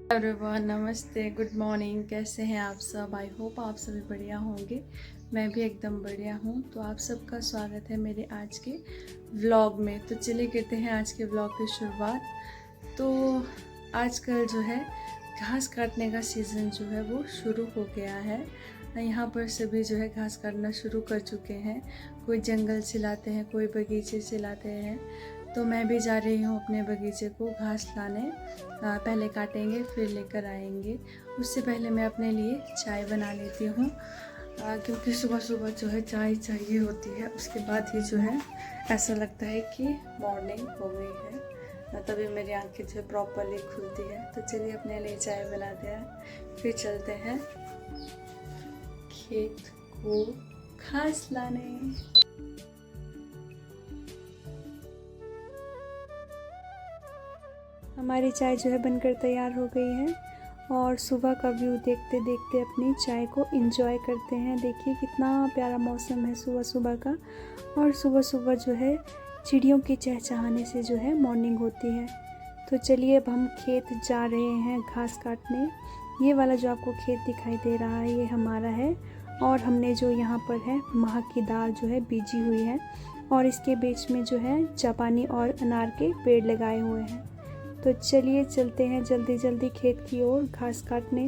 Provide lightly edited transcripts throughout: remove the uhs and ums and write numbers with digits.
Everyone, नमस्ते, good morning. कैसे हैं आप सब? आई होप आप सभी बढ़िया होंगे। मैं भी एकदम बढ़िया हूँ। तो आप सबका स्वागत है मेरे आज के व्लॉग में। तो चलिए करते हैं आज के व्लॉग की शुरुआत। तो आजकल जो है घास काटने का सीज़न जो है वो शुरू हो गया है। यहाँ पर सभी जो है घास काटना शुरू कर चुके हैं। कोई जंगल चिल्लाते हैं, कोई बगीचे चिल्लाते हैं। तो मैं भी जा रही हूँ अपने बगीचे को घास लाने। पहले काटेंगे फिर लेकर आएंगे। उससे पहले मैं अपने लिए चाय बना लेती हूँ, क्योंकि सुबह सुबह जो है चाय चाहिए होती है। उसके बाद ही जो है ऐसा लगता है कि मॉर्निंग हो गई है, तभी मेरी आंखें जो है प्रॉपरली खुलती है। तो चलिए अपने लिए चाय बनाते हैं, फिर चलते हैं खेत को घास लाने। हमारी चाय जो है बनकर तैयार हो गई है और सुबह का व्यू देखते देखते अपनी चाय को एंजॉय करते हैं। देखिए कितना प्यारा मौसम है सुबह सुबह का, और सुबह सुबह जो है चिड़ियों के चहचहाने से जो है मॉर्निंग होती है। तो चलिए अब हम खेत जा रहे हैं घास काटने। ये वाला जो आपको खेत दिखाई दे रहा है ये हमारा है, और हमने जो यहाँ पर है माह की दाल जो है बीजी हुई है, और इसके बीच में जो है जापानी और अनार के पेड़ लगाए हुए हैं। तो चलिए चलते हैं जल्दी जल्दी खेत की ओर घास काटने,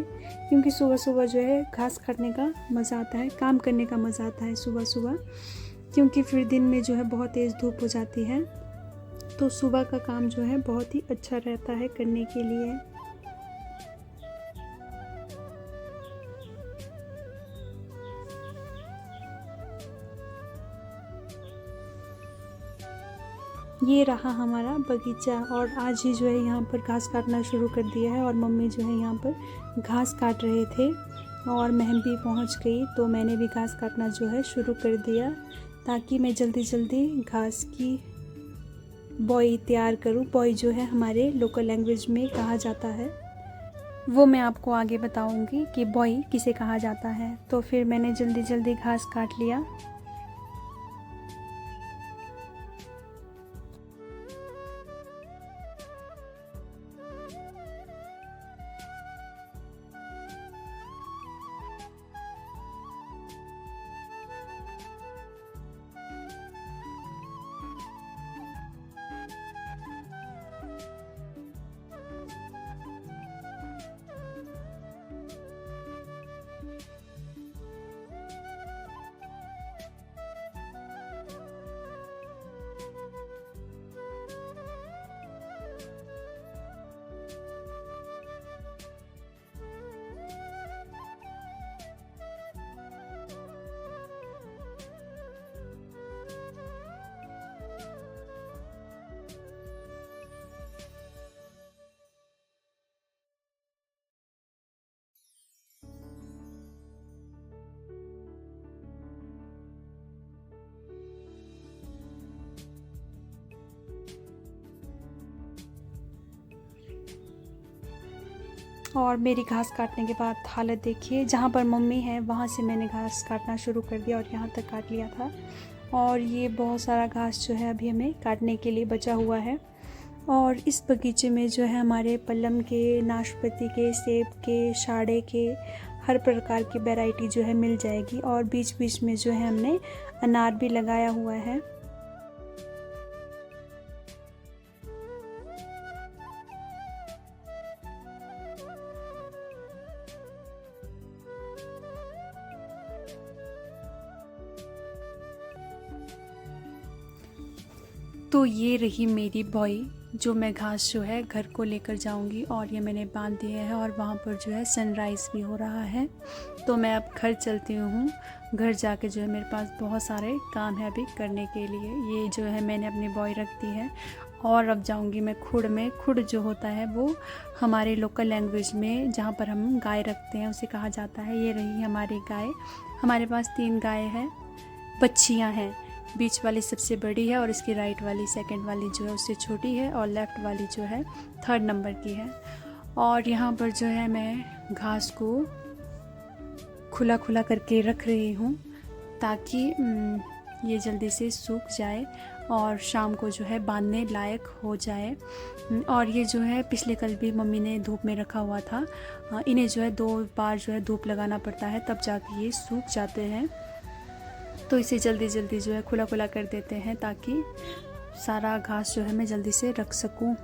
क्योंकि सुबह सुबह जो है घास काटने का मज़ा आता है, काम करने का मज़ा आता है सुबह सुबह, क्योंकि फिर दिन में जो है बहुत तेज़ धूप हो जाती है। तो सुबह का काम जो है बहुत ही अच्छा रहता है करने के लिए। ये रहा हमारा बगीचा, और आज ही जो है यहाँ पर घास काटना शुरू कर दिया है, और मम्मी जो है यहाँ पर घास काट रहे थे और मैं भी पहुँच गई। तो मैंने भी घास काटना जो है शुरू कर दिया, ताकि मैं जल्दी जल्दी घास की बॉय तैयार करूँ। बॉय जो है हमारे लोकल लैंग्वेज में कहा जाता है, वो मैं आपको आगे बताऊँगी कि बॉय किसे कहा जाता है। तो फिर मैंने जल्दी जल्दी घास काट लिया। और मेरी घास काटने के बाद हालत देखिए, जहाँ पर मम्मी है वहाँ से मैंने घास काटना शुरू कर दिया और यहाँ तक काट लिया था। और ये बहुत सारा घास जो है अभी हमें काटने के लिए बचा हुआ है। और इस बगीचे में जो है हमारे पल्लम के, नाशपाती के, सेब के, शाड़े के, हर प्रकार की वैरायटी जो है मिल जाएगी। और बीच बीच में जो है हमने अनार भी लगाया हुआ है। तो ये रही मेरी बॉय, जो मैं घास जो है घर को लेकर जाऊंगी, और ये मैंने बांध दिए हैं, और वहाँ पर जो है सनराइज़ भी हो रहा है। तो मैं अब घर चलती हूँ। घर जाके जो है मेरे पास बहुत सारे काम है अभी करने के लिए। ये जो है मैंने अपनी बॉय रख दी है, और अब जाऊंगी मैं खुड़ में। खुड़ जो होता है वो हमारे लोकल लैंग्वेज में जहाँ पर हम गाय रखते हैं उसे कहा जाता है। ये रही हमारी गाय। हमारे पास 3 गाय हैं, बच्चियाँ हैं। बीच वाली सबसे बड़ी है, और इसकी राइट वाली सेकंड वाली जो है उससे छोटी है, और लेफ़्ट वाली जो है 3rd नंबर की है। और यहाँ पर जो है मैं घास को खुला खुला करके रख रही हूँ, ताकि ये जल्दी से सूख जाए। और शाम को जो है बांधने लायक हो जाए। और ये जो है पिछले कल भी मम्मी ने धूप में रखा हुआ था। इन्हें जो है 2 बार जो है धूप लगाना पड़ता है, तब जाके ये सूख जाते हैं। तो इसे जल्दी जल्दी जो है खुला खुला कर देते हैं ताकि सारा घास जो है मैं जल्दी से रख सकूं।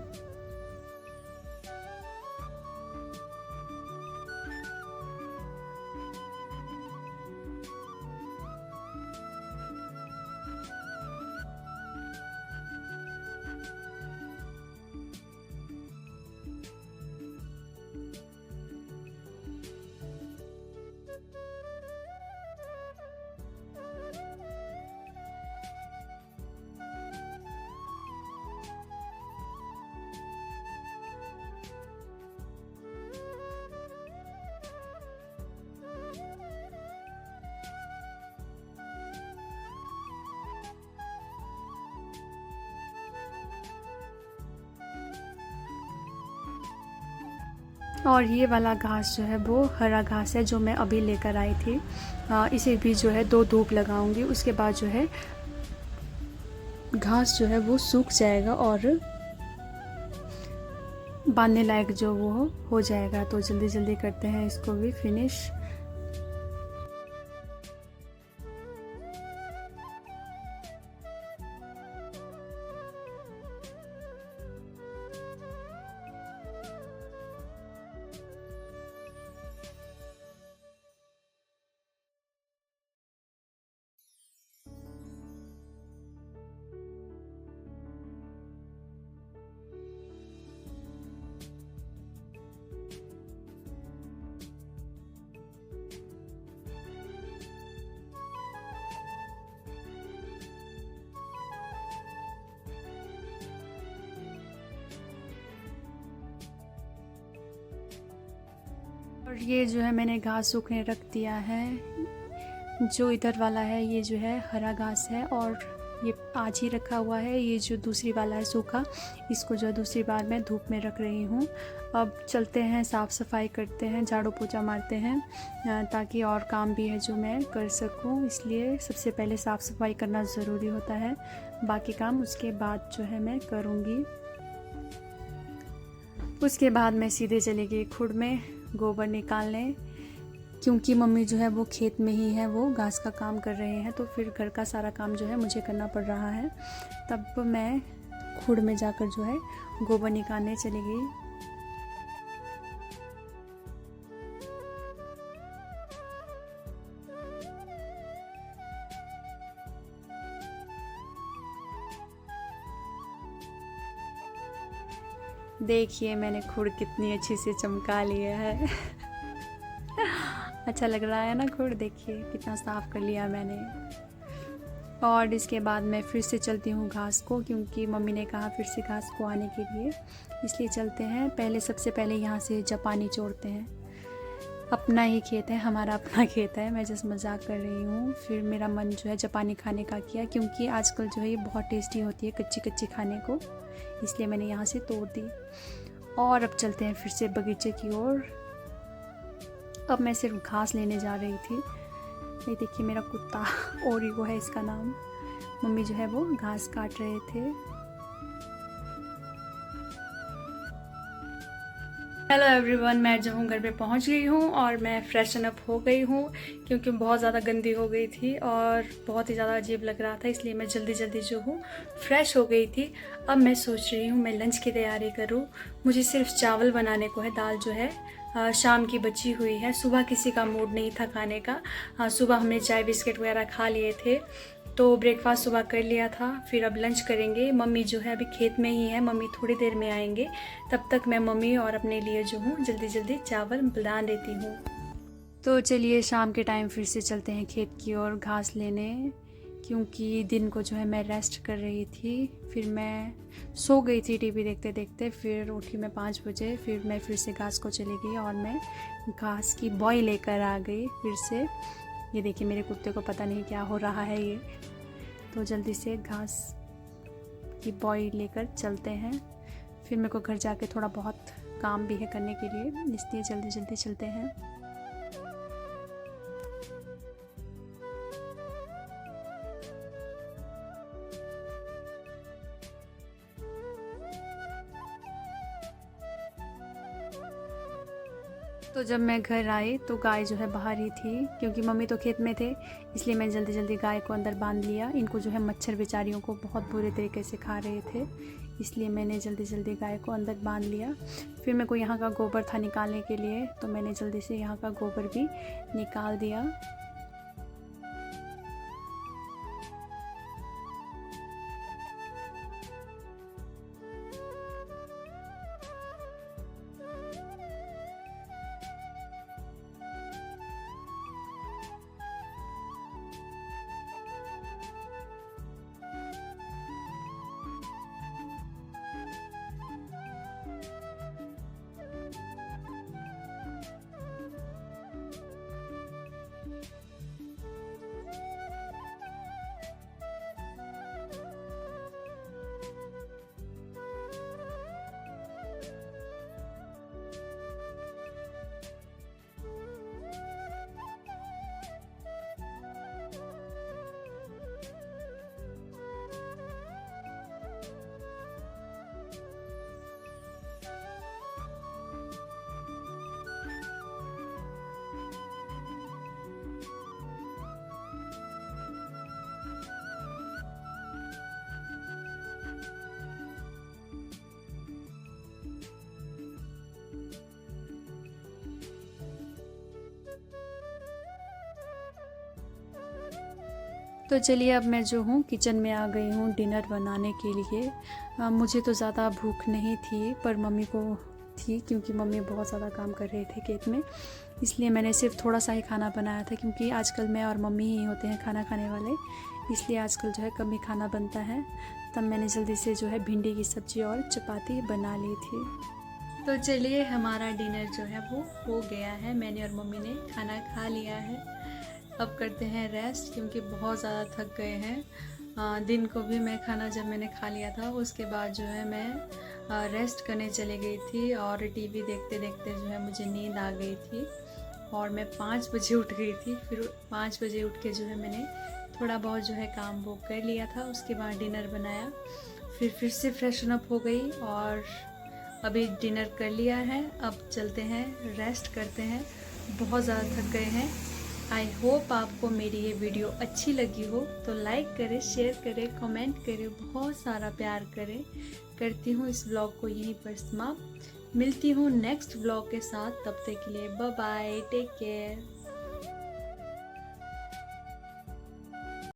और ये वाला घास जो है वो हरा घास है जो मैं अभी लेकर आई थी। इसे भी जो है 2 धूप लगाऊंगी, उसके बाद जो है घास जो है वो सूख जाएगा और बांधने लायक जो वो हो जाएगा। तो जल्दी जल्दी करते हैं इसको भी फिनिश। और ये जो है मैंने घास सूखने रख दिया है। जो इधर वाला है ये जो है हरा घास है और ये आज ही रखा हुआ है। ये जो दूसरी वाला है सूखा, इसको जो है दूसरी बार मैं धूप में रख रही हूँ। अब चलते हैं, साफ़ सफाई करते हैं, झाड़ू पोछा मारते हैं ताकि और काम भी है जो मैं कर सकूँ। इसलिए सबसे पहले साफ़ सफाई करना ज़रूरी होता है, बाकी काम उसके बाद जो है मैं करूँगी। उसके बाद मैं सीधे चली गई खुड में गोबर निकालने, क्योंकि मम्मी जो है वो खेत में ही है, वो घास का काम कर रहे हैं, तो फिर घर का सारा काम जो है मुझे करना पड़ रहा है। तब मैं खुड में जाकर जो है गोबर निकालने चली गई। देखिए मैंने खुड कितनी अच्छी से चमका लिया है। अच्छा लग रहा है ना खुड, देखिए कितना साफ़ कर लिया मैंने। और इसके बाद मैं फिर से चलती हूँ घास को, क्योंकि मम्मी ने कहा फिर से घास को आने के लिए, इसलिए चलते हैं। सबसे पहले यहाँ से जापानी छोड़ते हैं। अपना ही खेत है, हमारा अपना खेत है, मैं जस्ट मजाक कर रही हूँ। फिर मेरा मन जो है जापानी खाने का किया, क्योंकि आजकल जो है ये बहुत टेस्टी होती है कच्ची कच्ची खाने को, इसलिए मैंने यहाँ से तोड़ दी। और अब चलते हैं फिर से बगीचे की ओर। अब मैं सिर्फ घास लेने जा रही थी। ये देखिए मेरा कुत्ता, ओरियो है इसका नाम। मम्मी जो है वो घास काट रहे थे। हेलो एवरीवन, मैं जो हूँ घर पे पहुँच गई हूँ और मैं फ्रेशन अप हो गई हूँ, क्योंकि बहुत ज़्यादा गंदी हो गई थी और बहुत ही ज़्यादा अजीब लग रहा था, इसलिए मैं जल्दी जल्दी जो हूँ फ्रेश हो गई थी। अब मैं सोच रही हूँ मैं लंच की तैयारी करूँ। मुझे सिर्फ चावल बनाने को है, दाल जो है शाम की बची हुई है। सुबह किसी का मूड नहीं था खाने का, सुबह हमने चाय बिस्किट वगैरह खा लिए थे, तो ब्रेकफास्ट सुबह कर लिया था। फिर अब लंच करेंगे। मम्मी जो है अभी खेत में ही है, मम्मी थोड़ी देर में आएंगे, तब तक मैं मम्मी और अपने लिए जो हूँ जल्दी जल्दी चावल बना देती हूँ। तो चलिए शाम के टाइम फिर से चलते हैं खेत की ओर घास लेने, क्योंकि दिन को जो है मैं रेस्ट कर रही थी। फिर मैं सो गई थी टीवी देखते देखते, फिर उठी मैं 5 बजे। फिर मैं फिर से घास को चली गई और मैं घास की बॉय लेकर आ गई फिर से। ये देखिए मेरे कुत्ते को पता नहीं क्या हो रहा है ये। तो जल्दी से घास की बॉय लेकर चलते हैं। फिर मेरे को घर जाके थोड़ा बहुत काम भी है करने के लिए, इसलिए जल्दी जल्दी चलते हैं। तो जब मैं घर आई तो गाय जो है बाहर ही थी, क्योंकि मम्मी तो खेत में थे, इसलिए मैं जल्दी जल्दी गाय को अंदर बांध लिया। इनको जो है मच्छर बेचारियों को बहुत बुरे तरीके से खा रहे थे, इसलिए मैंने जल्दी जल्दी गाय को अंदर बांध लिया। फिर मेरे को यहाँ का गोबर था निकालने के लिए, तो मैंने जल्दी से यहाँ का गोबर भी निकाल दिया। तो चलिए अब मैं जो हूँ किचन में आ गई हूँ डिनर बनाने के लिए। मुझे तो ज़्यादा भूख नहीं थी, पर मम्मी को थी, क्योंकि मम्मी बहुत ज़्यादा काम कर रहे थे खेत में, इसलिए मैंने सिर्फ थोड़ा सा ही खाना बनाया था। क्योंकि आजकल मैं और मम्मी ही होते हैं खाना खाने वाले, इसलिए आजकल जो है कम ही खाना बनता है। तब मैंने जल्दी से जो है भिंडी की सब्ज़ी और चपाती बना ली थी। तो चलिए हमारा डिनर जो है वो हो गया है, मैंने और मम्मी ने खाना खा लिया है। अब करते हैं रेस्ट, क्योंकि बहुत ज़्यादा थक गए हैं। दिन को भी मैं खाना जब मैंने खा लिया था उसके बाद जो है मैं रेस्ट करने चली गई थी, और टीवी देखते देखते जो है मुझे नींद आ गई थी, और मैं 5 बजे उठ गई थी। फिर 5 बजे उठ के जो है मैंने थोड़ा बहुत जो है काम वो कर लिया था, उसके बाद डिनर बनाया, फिर से फ्रेशन अप हो गई और अभी डिनर कर लिया है। अब चलते हैं रेस्ट करते हैं, बहुत ज़्यादा थक गए हैं। आई होप आपको मेरी ये वीडियो अच्छी लगी हो, तो लाइक करें, शेयर करें, कमेंट करें, बहुत सारा प्यार करें। करती हूँ इस व्लॉग को यहीं पर समाप्त। मिलती हूँ नेक्स्ट व्लॉग के साथ, तब तक के लिए बाय बाय, टेक केयर।